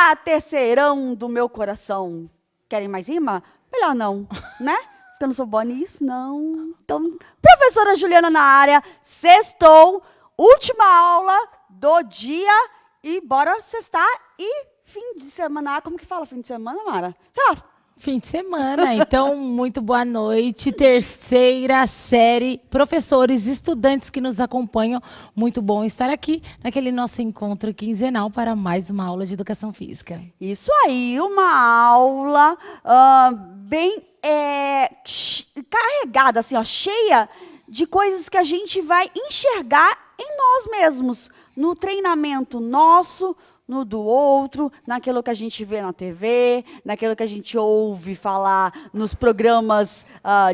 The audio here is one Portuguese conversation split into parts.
Olá, terceirão do meu coração. Querem mais rima? Melhor não, né? Porque eu não sou boa nisso, não. Então, professora Juliana na área, sextou, última aula do dia e bora sextar e fim de semana. Como que fala fim de semana, Mara? Sei lá. Fim de semana, então, muito boa noite. Terceira série, professores, estudantes que nos acompanham. Muito bom estar aqui naquele nosso encontro quinzenal para mais uma aula de educação física. Isso aí, uma aula bem carregada, assim, ó, cheia de coisas que a gente vai enxergar em nós mesmos, no treinamento nosso, no do outro, naquilo que a gente vê na TV, naquilo que a gente ouve falar nos programas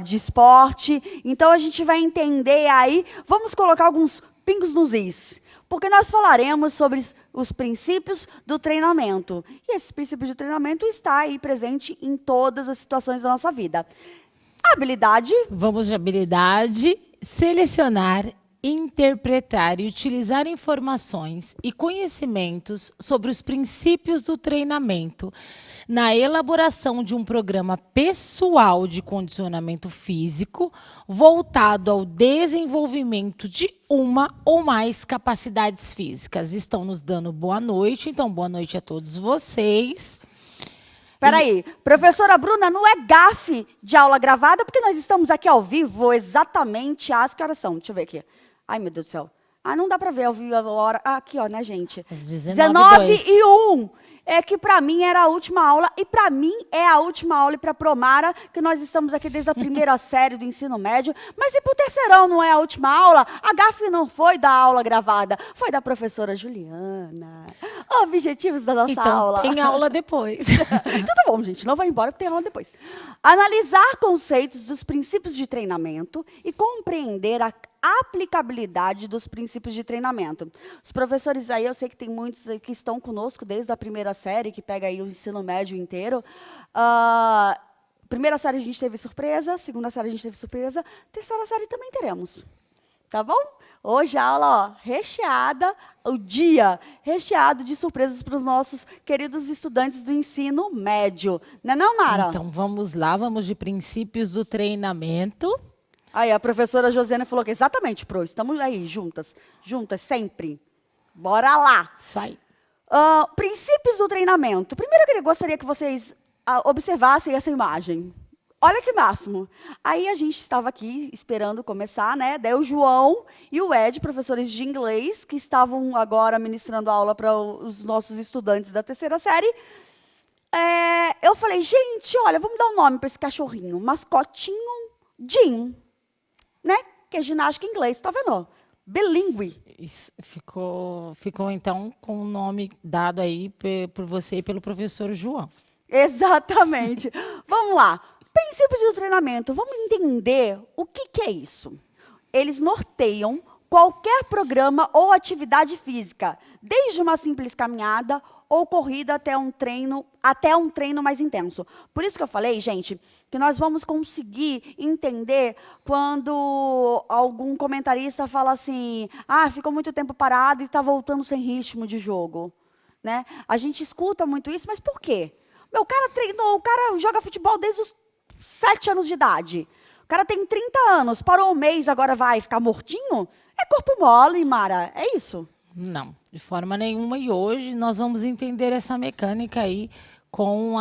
de esporte. Então, a gente vai entender aí, vamos colocar alguns pingos nos is, porque nós falaremos sobre os princípios do treinamento. E esses princípios de treinamento está aí presente em todas as situações da nossa vida. Habilidade. Vamos de habilidade, selecionar, interpretar e utilizar informações e conhecimentos sobre os princípios do treinamento na elaboração de um programa pessoal de condicionamento físico voltado ao desenvolvimento de uma ou mais capacidades físicas. Estão nos dando boa noite, então boa noite a todos vocês. Peraí, professora Bruna, não é gafe de aula gravada, porque nós estamos aqui ao vivo exatamente às que horas são? Deixa eu ver aqui. Ai, meu Deus do céu. Ah, não dá para ver ao vivo a hora. Ah, aqui, ó, né, gente? Às 19h01. É que para mim era a última aula, e para mim é a última aula, e para a Promara, que nós estamos aqui desde a primeira série do ensino médio, mas e para o terceirão não é a última aula? A gafe não foi da aula gravada, foi da professora Juliana. Objetivos da nossa aula. Tem aula depois. Então tá bom, gente, não vai embora, porque tem aula depois. Analisar conceitos dos princípios de treinamento e compreender a aplicabilidade dos princípios de treinamento. Os professores aí, eu sei que tem muitos aí que estão conosco desde a primeira série, que pega aí o ensino médio inteiro. Primeira série a gente teve surpresa, segunda série a gente teve surpresa, terceira série também teremos. Tá bom? Hoje a aula, ó, recheada, o dia recheado de surpresas para os nossos queridos estudantes do ensino médio. Não é não, Mara? Então, vamos lá, vamos de princípios do treinamento. Aí, a professora Josiane falou que exatamente, Pro, estamos aí, juntas, sempre. Bora lá. Sai. Princípios do treinamento. Primeiro, eu gostaria que vocês observassem essa imagem. Olha que máximo. Aí, a gente estava aqui esperando começar, né? Daí, o João e o Ed, professores de inglês, que estavam agora ministrando aula para os nossos estudantes da terceira série. Eu falei, gente, olha, vamos dar um nome para esse cachorrinho. Mascotinho Jim. Né? Que é ginástica em inglês, tá vendo? Bilíngue. Isso ficou então com o nome dado aí por você e pelo professor João. Exatamente. Vamos lá. Princípios do treinamento. Vamos entender o que é isso. Eles norteiam qualquer programa ou atividade física, desde uma simples caminhada ou corrida até um treino mais intenso. Por isso que eu falei, gente, que nós vamos conseguir entender quando algum comentarista fala assim, ficou muito tempo parado e está voltando sem ritmo de jogo. Né? A gente escuta muito isso, mas por quê? O cara treinou, o cara joga futebol desde os 7 anos de idade. O cara tem 30 anos, parou um mês, agora vai ficar mortinho? É corpo mole, Mara, é isso? Não, de forma nenhuma. E hoje nós vamos entender essa mecânica aí com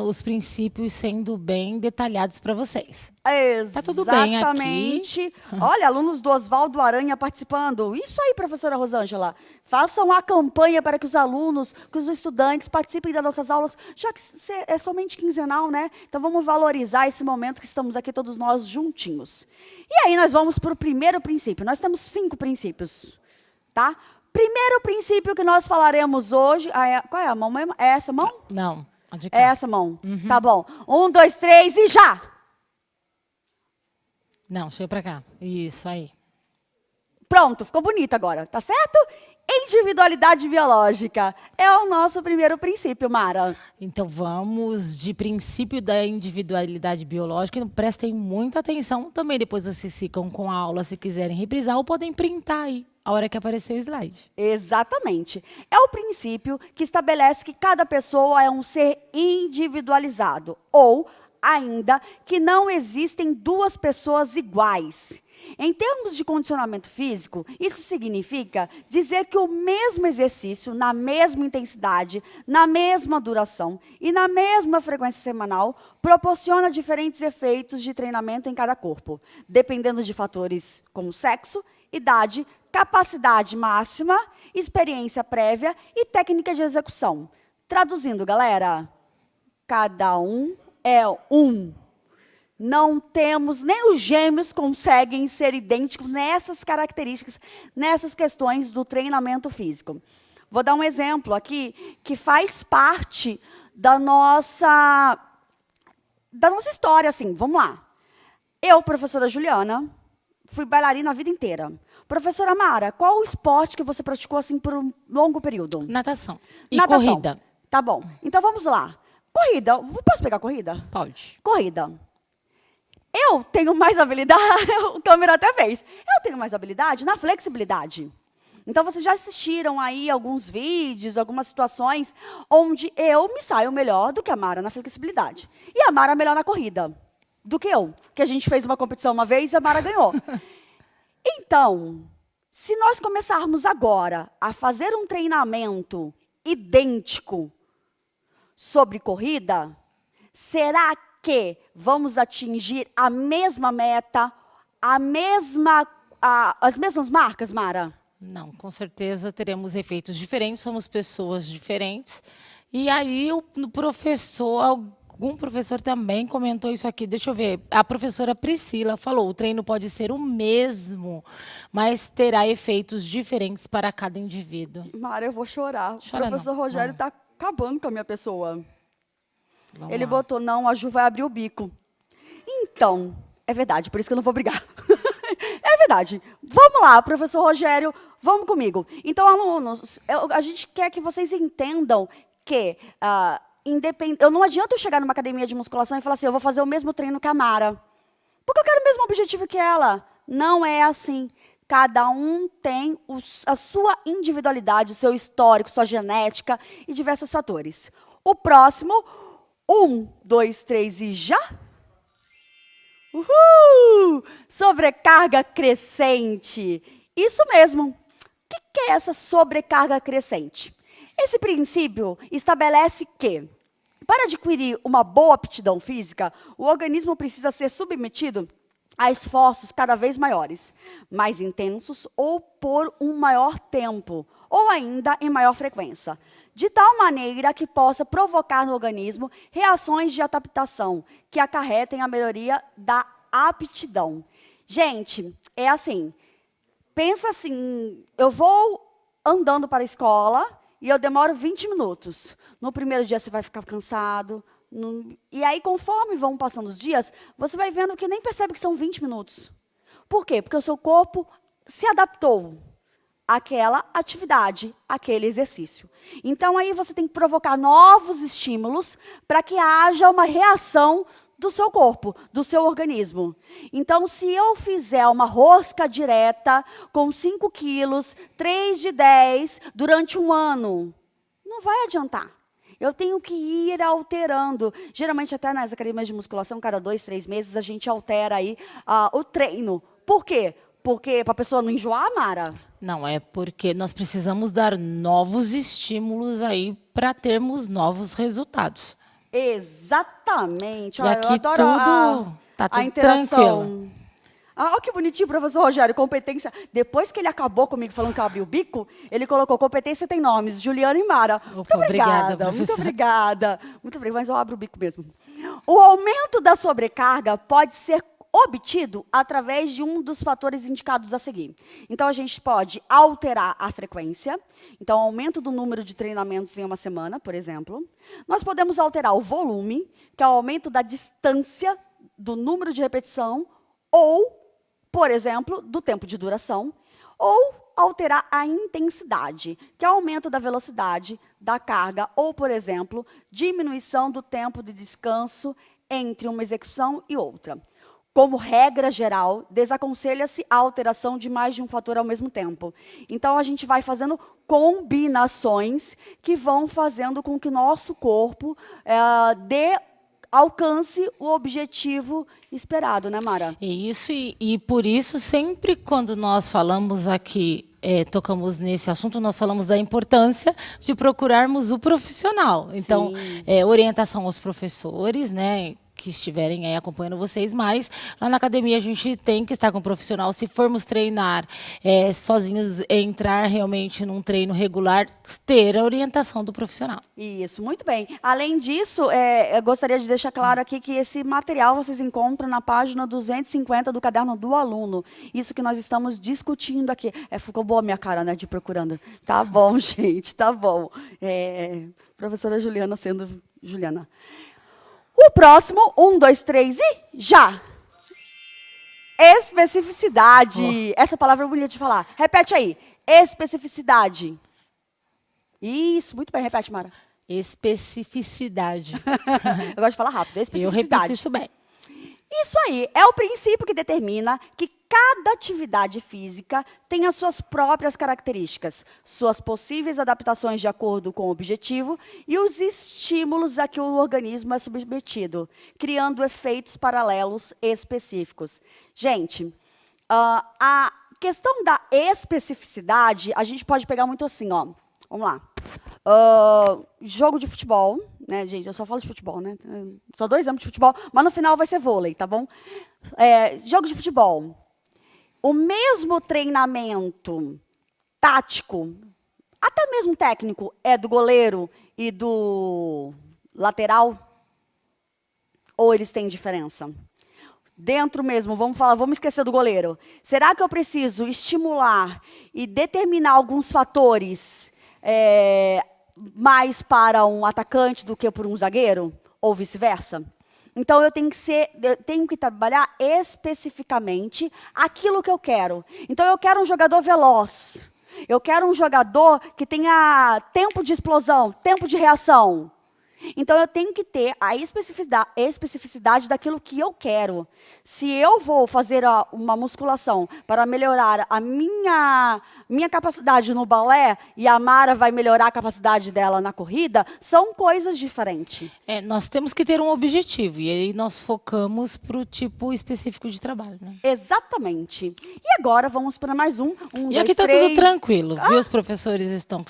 os princípios sendo bem detalhados para vocês. Exatamente. Tá tudo bem aqui. Olha, alunos do Oswaldo Aranha participando. Isso aí, professora Rosângela. Façam a campanha para que os alunos, que os estudantes participem das nossas aulas, já que é somente quinzenal, né? Então, vamos valorizar esse momento que estamos aqui todos nós juntinhos. E aí, nós vamos para o primeiro princípio. Nós temos 5 princípios, tá? Primeiro princípio que nós falaremos hoje... qual é a mão mesmo? É essa mão? Não, a de cá. É essa mão. Uhum. Tá bom. 1, 2, 3 e já! Não, chega pra cá. Isso aí. Pronto, ficou bonito agora, tá certo? Individualidade biológica é o nosso primeiro princípio, Mara. Então, vamos de princípio da individualidade biológica. Prestem muita atenção. Também depois vocês ficam com a aula, se quiserem reprisar, ou podem printar aí, a hora que aparecer o slide. Exatamente. É o princípio que estabelece que cada pessoa é um ser individualizado, ou ainda que não existem duas pessoas iguais. Em termos de condicionamento físico, isso significa dizer que o mesmo exercício, na mesma intensidade, na mesma duração e na mesma frequência semanal, proporciona diferentes efeitos de treinamento em cada corpo, dependendo de fatores como sexo, idade, capacidade máxima, experiência prévia e técnica de execução. Traduzindo, galera, cada um é um. Não temos, nem os gêmeos conseguem ser idênticos nessas características, nessas questões do treinamento físico. Vou dar um exemplo aqui que faz parte da nossa história, assim, vamos lá. Eu, professora Juliana, fui bailarina a vida inteira. Professora Mara, qual o esporte que você praticou assim por um longo período? Natação. E Natação. corrida. Tá bom. Então vamos lá. Corrida. Posso pegar corrida? Pode. Corrida. Eu tenho mais habilidade, o câmera até fez. Eu tenho mais habilidade na flexibilidade. Então, vocês já assistiram aí alguns vídeos, algumas situações onde eu me saio melhor do que a Mara na flexibilidade. E a Mara melhor na corrida do que eu. Que a gente fez uma competição uma vez e a Mara ganhou. Então, se nós começarmos agora a fazer um treinamento idêntico sobre corrida, será que vamos atingir a mesma meta, as mesmas marcas, Mara? Não, com certeza teremos efeitos diferentes, somos pessoas diferentes. E aí algum professor também comentou isso aqui. Deixa eu ver. A professora Priscila falou: o treino pode ser o mesmo, mas terá efeitos diferentes para cada indivíduo. Mara, eu vou chorar. Chora O professor não. Rogério está acabando com a minha pessoa. Vamos Ele lá. botou, não, a Ju vai abrir o bico. Então, é verdade, por isso que eu não vou brigar. É verdade. Vamos lá, professor Rogério, vamos comigo. Então, alunos, a gente quer que vocês entendam que não adianta eu chegar numa academia de musculação e falar assim, eu vou fazer o mesmo treino que a Mara. Porque eu quero o mesmo objetivo que ela. Não é assim. Cada um tem a sua individualidade, o seu histórico, sua genética e diversos fatores. O próximo, 1, 2, 3 e já... Uhul! Sobrecarga crescente. Isso mesmo. O que é essa sobrecarga crescente? Esse princípio estabelece que, para adquirir uma boa aptidão física, o organismo precisa ser submetido a esforços cada vez maiores, mais intensos ou por um maior tempo, ou ainda em maior frequência, de tal maneira que possa provocar no organismo reações de adaptação que acarretem a melhoria da aptidão. Gente, é assim, pensa assim, eu vou andando para a escola e eu demoro 20 minutos. No primeiro dia você vai ficar cansado, e aí conforme vão passando os dias, você vai vendo que nem percebe que são 20 minutos. Por quê? Porque o seu corpo se adaptou àquela atividade, àquele exercício. Então, aí você tem que provocar novos estímulos para que haja uma reação do seu corpo, do seu organismo. Então, se eu fizer uma rosca direta com 5 quilos, 3 de 10, durante um ano, não vai adiantar. Eu tenho que ir alterando. Geralmente, até nas academias de musculação, cada 2, 3 meses, a gente altera aí o treino. Por quê? Porque para a pessoa não enjoar, Mara? Não, é porque nós precisamos dar novos estímulos aí para termos novos resultados. Exatamente. E aqui eu adoro tá tudo interação. tranquilo. Olha que bonitinho, professor Rogério, competência. Depois que ele acabou comigo falando que eu abri o bico, ele colocou competência tem nomes, Juliana e Mara. Opa, Muito obrigada, professora. muito obrigada. Muito obrigada, mas eu abro o bico mesmo. O aumento da sobrecarga pode ser obtido através de um dos fatores indicados a seguir. Então, a gente pode alterar a frequência, então, aumento do número de treinamentos em uma semana, por exemplo. Nós podemos alterar o volume, que é o aumento da distância do número de repetição, ou, por exemplo, do tempo de duração, ou alterar a intensidade, que é o aumento da velocidade da carga, ou, por exemplo, diminuição do tempo de descanso entre uma execução e outra. Como regra geral, desaconselha-se a alteração de mais de um fator ao mesmo tempo. Então, a gente vai fazendo combinações que vão fazendo com que o nosso corpo alcance o objetivo esperado, né, Mara? Isso, e por isso, sempre quando nós falamos aqui, tocamos nesse assunto, nós falamos da importância de procurarmos o profissional. Então, orientação aos professores, né, que estiverem aí acompanhando vocês, mas lá na academia a gente tem que estar com um profissional. Se formos treinar sozinhos, entrar realmente num treino regular, ter a orientação do profissional. Isso, muito bem. Além disso, eu gostaria de deixar claro aqui que esse material vocês encontram na página 250 do Caderno do Aluno. Isso que nós estamos discutindo aqui. Ficou boa a minha cara, né, de procurando. Tá bom, gente, tá bom. Professora Juliana sendo Juliana. O próximo, 1, 2, 3 e já! Especificidade. Essa palavra é bonita de falar. Repete aí. Especificidade. Isso, muito bem. Repete, Mara. Especificidade. Eu gosto de falar rápido. Especificidade. Eu repito isso bem. Isso aí é o princípio que determina que cada atividade física tem as suas próprias características, suas possíveis adaptações de acordo com o objetivo e os estímulos a que o organismo é submetido, criando efeitos paralelos específicos. Gente, a questão da especificidade, a gente pode pegar muito assim, ó. Vamos lá. Jogo de futebol, né, gente? Eu só falo de futebol, né? Só 2 anos de futebol, mas no final vai ser vôlei, tá bom? Jogo de futebol. O mesmo treinamento tático, até mesmo técnico, é do goleiro e do lateral? Ou eles têm diferença? Dentro mesmo, vamos esquecer do goleiro. Será que eu preciso estimular e determinar alguns fatores mais para um atacante do que por um zagueiro? Ou vice-versa? Então, eu tenho que trabalhar especificamente aquilo que eu quero. Então, eu quero um jogador veloz. Eu quero um jogador que tenha tempo de explosão, tempo de reação. Então, eu tenho que ter a especificidade daquilo que eu quero. Se eu vou fazer uma musculação para melhorar a minha capacidade no balé e a Mara vai melhorar a capacidade dela na corrida, são coisas diferentes. Nós temos que ter um objetivo e aí nós focamos para o tipo específico de trabalho, né? Exatamente. E agora vamos para mais um. E aqui está tudo tranquilo, viu? Os professores estão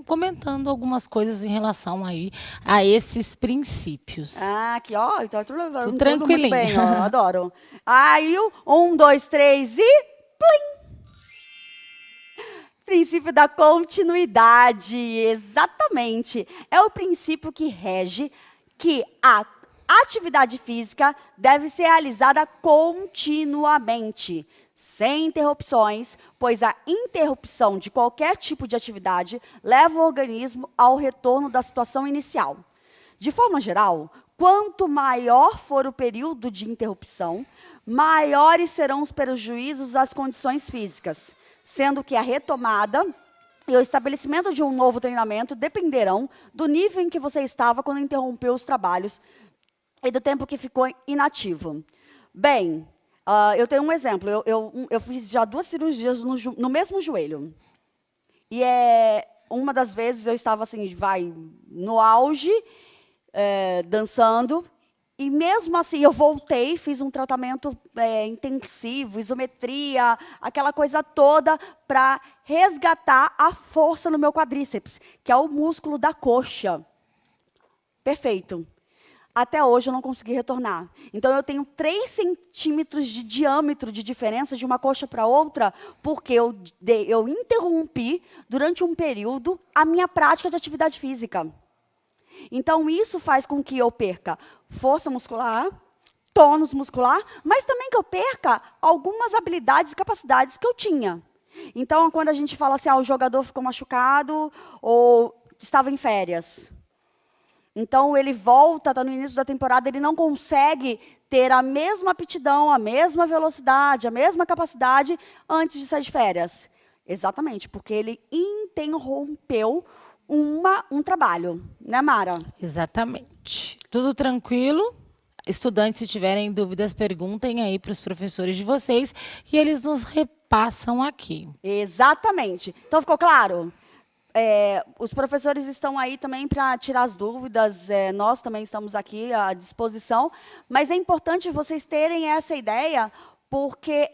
comentando algumas coisas em relação aí a esses princípios. Aqui, ó, então tudo tranquilinho. Muito bem, ó, adoro. Aí, 1, 2, 3 e plim! Princípio da continuidade, exatamente. É o princípio que rege que a atividade física deve ser realizada continuamente, sem interrupções, pois a interrupção de qualquer tipo de atividade leva o organismo ao retorno da situação inicial. De forma geral, quanto maior for o período de interrupção, maiores serão os prejuízos às condições físicas, sendo que a retomada e o estabelecimento de um novo treinamento dependerão do nível em que você estava quando interrompeu os trabalhos e do tempo que ficou inativo. Bem, eu tenho um exemplo. Eu fiz já 2 cirurgias no mesmo joelho. E uma das vezes eu estava assim, no auge, dançando. E mesmo assim, eu voltei, fiz um tratamento intensivo, isometria, aquela coisa toda, para resgatar a força no meu quadríceps, que é o músculo da coxa. Perfeito. Até hoje eu não consegui retornar. Então, eu tenho 3 centímetros de diâmetro de diferença de uma coxa para outra, porque eu interrompi, durante um período, a minha prática de atividade física. Então, isso faz com que eu perca força muscular, tônus muscular, mas também que eu perca algumas habilidades e capacidades que eu tinha. Então, quando a gente fala assim, o jogador ficou machucado ou estava em férias. Então, ele volta, está no início da temporada, ele não consegue ter a mesma aptidão, a mesma velocidade, a mesma capacidade antes de sair de férias. Exatamente, porque ele interrompeu um trabalho, né, Mara? Exatamente. Tudo tranquilo? Estudantes, se tiverem dúvidas, perguntem aí para os professores de vocês e eles nos repassam aqui. Exatamente. Então, ficou claro? Os professores estão aí também para tirar as dúvidas, nós também estamos aqui à disposição, mas é importante vocês terem essa ideia, porque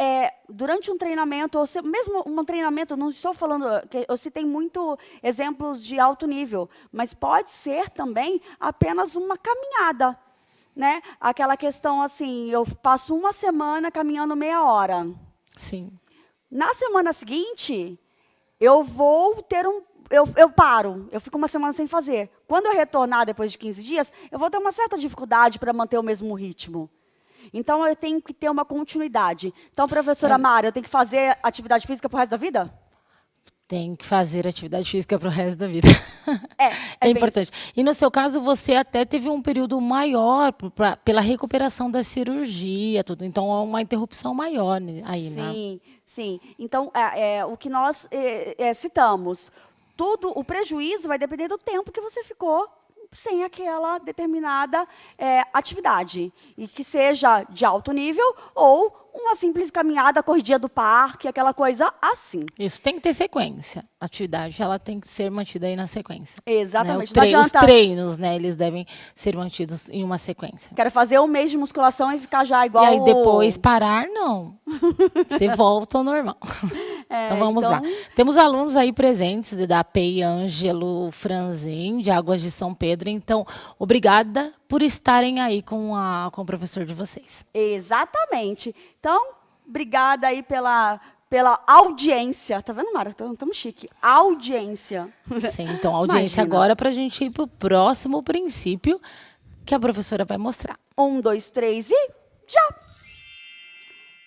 durante um treinamento, ou mesmo um treinamento, não estou falando, que eu citei muito exemplos de alto nível, mas pode ser também apenas uma caminhada, né? Aquela questão assim, eu passo uma semana caminhando meia hora. Sim. Na semana seguinte, eu vou ter eu paro, eu fico uma semana sem fazer. Quando eu retornar depois de 15 dias, eu vou ter uma certa dificuldade para manter o mesmo ritmo. Então, eu tenho que ter uma continuidade. Então, professora Mara, eu tenho que fazer atividade física pro resto da vida? Tem que fazer atividade física para o resto da vida. É importante. E no seu caso, você até teve um período maior pela recuperação da cirurgia, tudo. Então, é uma interrupção maior aí, né? Sim, sim. Então, o que nós citamos, o prejuízo vai depender do tempo que você ficou sem aquela determinada atividade. E que seja de alto nível ou uma simples caminhada, corridinha do parque, aquela coisa assim. Isso tem que ter sequência. A atividade ela tem que ser mantida aí na sequência. Exatamente. Né? Os treinos, né, eles devem ser mantidos em uma sequência. Quero fazer um mês de musculação e ficar já igual... E aí depois parar, não. Você volta ao normal. Então vamos lá. Temos alunos aí presentes da PEI Ângelo Franzin, de Águas de São Pedro. Então, obrigada por estarem aí com o professor de vocês. Exatamente. Então, obrigada aí pela audiência. Tá vendo, Mara? Estamos chique. Audiência. Sim, então audiência agora para a gente ir para o próximo princípio que a professora vai mostrar. 1, 2, 3 e já!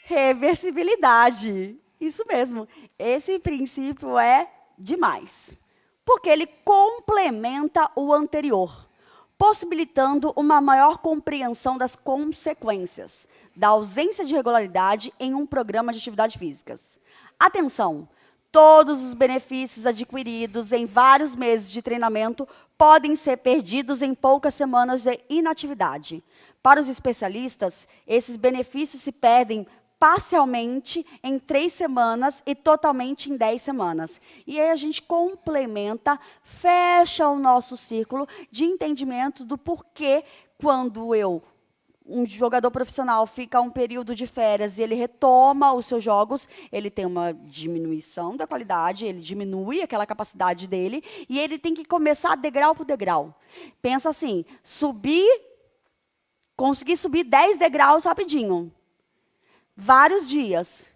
Reversibilidade. Isso mesmo. Esse princípio é demais. Porque ele complementa o anterior, possibilitando uma maior compreensão das consequências da ausência de regularidade em um programa de atividades físicas. Atenção! Todos os benefícios adquiridos em vários meses de treinamento podem ser perdidos em poucas semanas de inatividade. Para os especialistas, esses benefícios se perdem parcialmente em 3 semanas e totalmente em 10 semanas. E aí a gente complementa, fecha o nosso círculo de entendimento do porquê, quando um jogador profissional fica um período de férias e ele retoma os seus jogos, ele tem uma diminuição da qualidade, ele diminui aquela capacidade dele e ele tem que começar degrau por degrau. Pensa assim, conseguir subir 10 degraus rapidinho. Vários dias.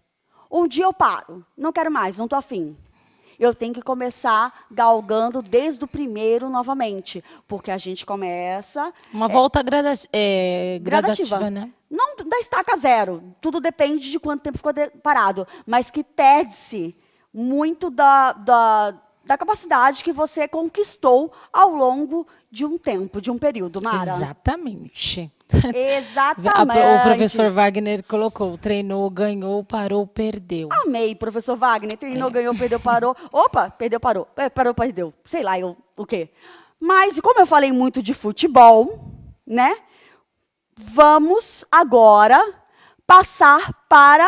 Um dia eu paro, não quero mais, não estou afim. Eu tenho que começar galgando desde o primeiro novamente, porque a gente começa... Uma volta gradativa, né? Não da estaca zero, tudo depende de quanto tempo ficou parado, mas que perde-se muito da capacidade que você conquistou ao longo de um tempo, de um período, Mara. Exatamente. Exatamente. O professor Wagner colocou, treinou, ganhou, parou, perdeu. Amei, professor Wagner. Treinou, ganhou, perdeu, parou. Opa, perdeu, parou. Parou, perdeu. Sei lá, o quê. Mas, como eu falei muito de futebol, né? Vamos agora passar para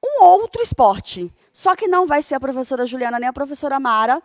um outro esporte. Só que não vai ser a professora Juliana nem a professora Mara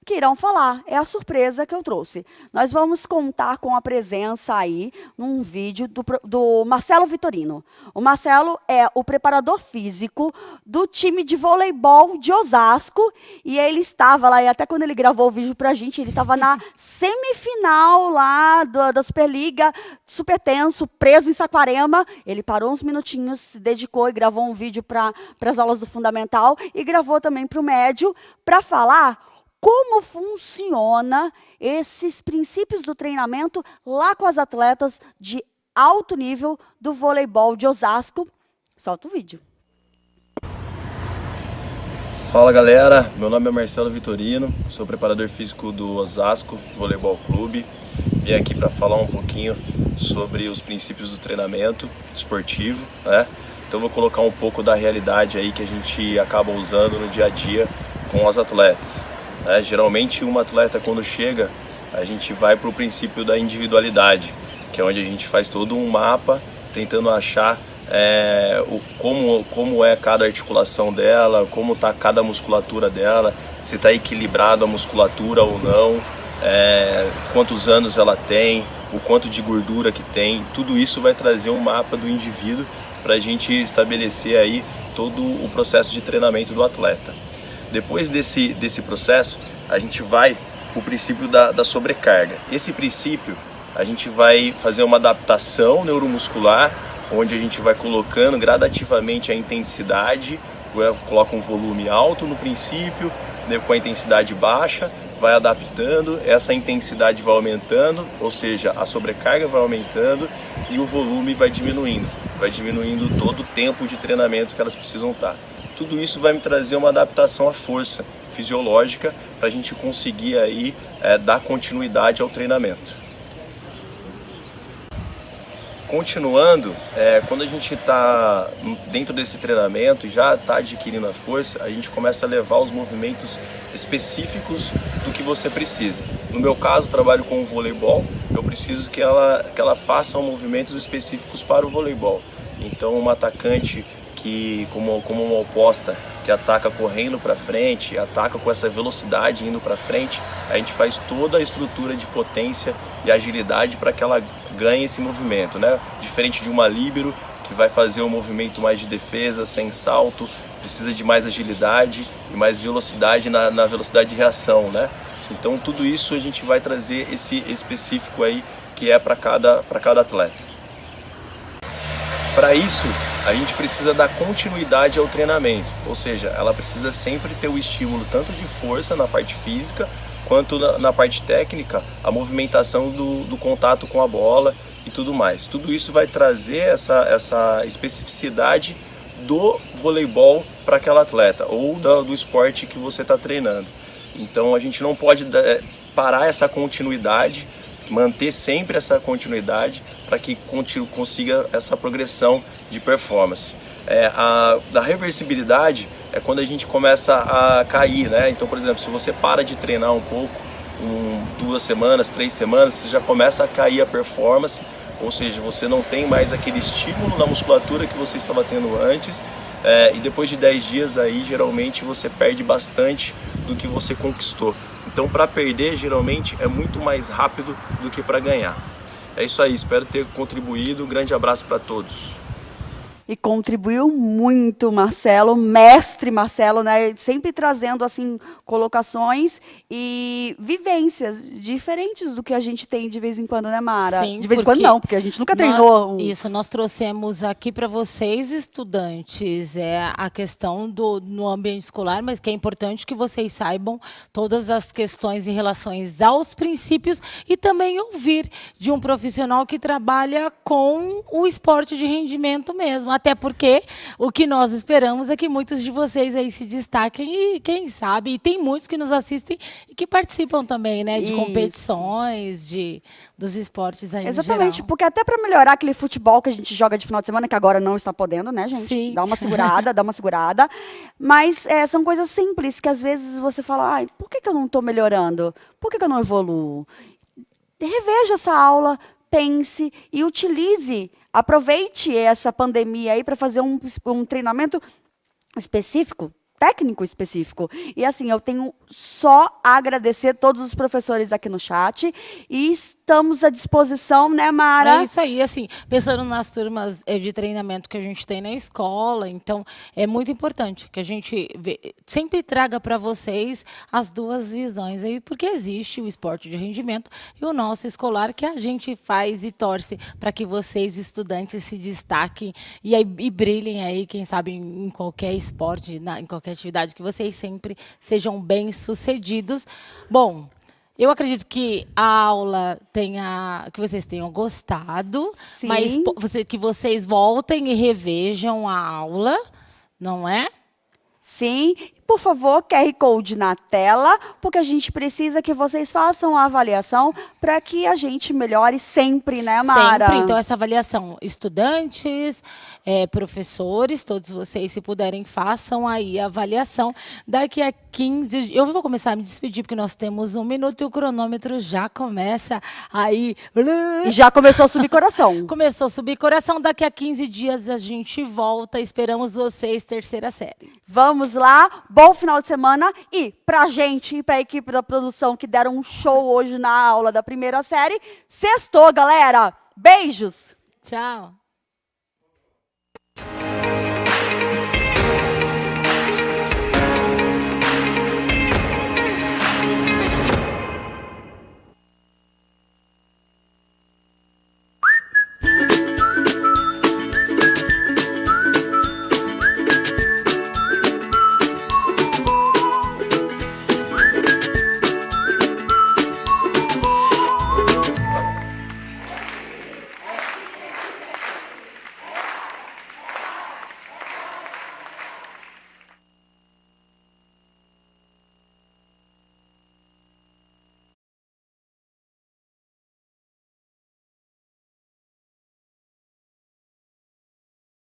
que irão falar. É a surpresa que eu trouxe. Nós vamos contar com a presença aí, num vídeo, do Marcelo Vitorino. O Marcelo é o preparador físico do time de voleibol de Osasco. E ele estava lá, e até quando ele gravou o vídeo pra gente, ele estava na semifinal lá da Superliga, super tenso, preso em Saquarema. Ele parou uns minutinhos, se dedicou e gravou um vídeo para as aulas do Fundamental e gravou também para o Médio, para falar como funciona esses princípios do treinamento lá com as atletas de alto nível do voleibol de Osasco. Solta o vídeo. Fala galera, meu nome é Marcelo Vitorino, sou preparador físico do Osasco Voleibol Clube. Vim aqui para falar um pouquinho sobre os princípios do treinamento esportivo, né? Então vou colocar um pouco da realidade aí que a gente acaba usando no dia a dia com as atletas, né? Geralmente, uma atleta, quando chega, a gente vai para o princípio da individualidade, que é onde a gente faz todo um mapa, tentando achar como é cada articulação dela, como está cada musculatura dela, se está equilibrada a musculatura ou não, quantos anos ela tem, o quanto de gordura que tem. Tudo isso vai trazer um mapa do indivíduo para a gente estabelecer aí todo o processo de treinamento do atleta. Depois desse processo, a gente vai para o princípio da sobrecarga. Esse princípio, a gente vai fazer uma adaptação neuromuscular, onde a gente vai colocando gradativamente a intensidade, coloca um volume alto no princípio, com a intensidade baixa, vai adaptando, essa intensidade vai aumentando, ou seja, a sobrecarga vai aumentando e o volume vai diminuindo todo o tempo de treinamento que elas precisam estar. Tudo isso vai me trazer uma adaptação à força fisiológica para a gente conseguir aí dar continuidade ao treinamento. Continuando, quando a gente está dentro desse treinamento e já está adquirindo a força, a gente começa a levar os movimentos específicos do que você precisa. No meu caso, trabalho com o voleibol, eu preciso que ela faça movimentos específicos para o voleibol. Então, uma atacante que, como uma oposta, que ataca correndo para frente, ataca com essa velocidade indo para frente, a gente faz toda a estrutura de potência e agilidade para que ela ganhe esse movimento, né? Diferente de uma líbero, que vai fazer um movimento mais de defesa, sem salto, precisa de mais agilidade e mais velocidade na velocidade de reação, né? Então tudo isso a gente vai trazer esse específico aí que é para cada atleta. Para isso, a gente precisa dar continuidade ao treinamento, ou seja, ela precisa sempre ter o estímulo tanto de força na parte física, quanto na parte técnica, a movimentação do contato com a bola e tudo mais. Tudo isso vai trazer essa especificidade do voleibol para aquela atleta, ou do esporte que você está treinando. Então a gente não pode parar essa continuidade, manter sempre essa continuidade para que consiga essa progressão de performance. Da reversibilidade é quando a gente começa a cair, né? Então, por exemplo, se você para de treinar um pouco, 2 semanas, 3 semanas, você já começa a cair a performance, ou seja, você não tem mais aquele estímulo na musculatura que você estava tendo antes, e depois de 10 dias aí, geralmente você perde bastante do que você conquistou. Então, para perder, geralmente, é muito mais rápido do que para ganhar. É isso aí, espero ter contribuído. Um grande abraço para todos. E contribuiu muito, Marcelo, mestre Marcelo, né? Sempre trazendo assim colocações e vivências diferentes do que a gente tem de vez em quando, né, Mara? Sim, de vez em quando não, porque a gente nunca treinou. Isso, nós trouxemos aqui para vocês, estudantes, a questão no ambiente escolar, mas que é importante que vocês saibam todas as questões em relação aos princípios e também ouvir de um profissional que trabalha com o esporte de rendimento mesmo. Até porque o que nós esperamos é que muitos de vocês aí se destaquem e, quem sabe, e tem muitos que nos assistem e que participam também, né, de competições, dos esportes aí. Exatamente, porque até para melhorar aquele futebol que a gente joga de final de semana, que agora não está podendo, né, gente? Sim. Dá uma segurada. Mas são coisas simples que às vezes você fala, ai, por que eu não estou melhorando? Por que eu não evoluo? Reveja essa aula, pense e utilize. Aproveite essa pandemia aí para fazer um treinamento específico, técnico específico. E assim, eu tenho só a agradecer todos os professores aqui no chat e estamos à disposição, né, Mara? É isso aí, assim, pensando nas turmas de treinamento que a gente tem na escola, então é muito importante que a gente sempre traga para vocês as duas visões aí, porque existe o esporte de rendimento e o nosso escolar, que a gente faz e torce para que vocês, estudantes, se destaquem e brilhem aí, quem sabe, em qualquer esporte, em qualquer atividade, que vocês sempre sejam bem-sucedidos. Bom, eu acredito que a aula que vocês tenham gostado, Sim. Mas que vocês voltem e revejam a aula, não é? Sim, Por favor, QR Code na tela, porque a gente precisa que vocês façam a avaliação para que a gente melhore sempre, né, Mara? Sempre. Então, essa avaliação, estudantes, professores, todos vocês, se puderem, façam aí a avaliação. Daqui a 15... Eu vou começar a me despedir, porque nós temos 1 minuto e o cronômetro já começa aí... E já começou a subir coração. Começou a subir coração. Daqui a 15 dias a gente volta. Esperamos vocês, terceira série. Vamos lá, bom final de semana. E pra gente e pra equipe da produção que deram um show hoje na aula da primeira série, sextou, galera. Beijos! Tchau.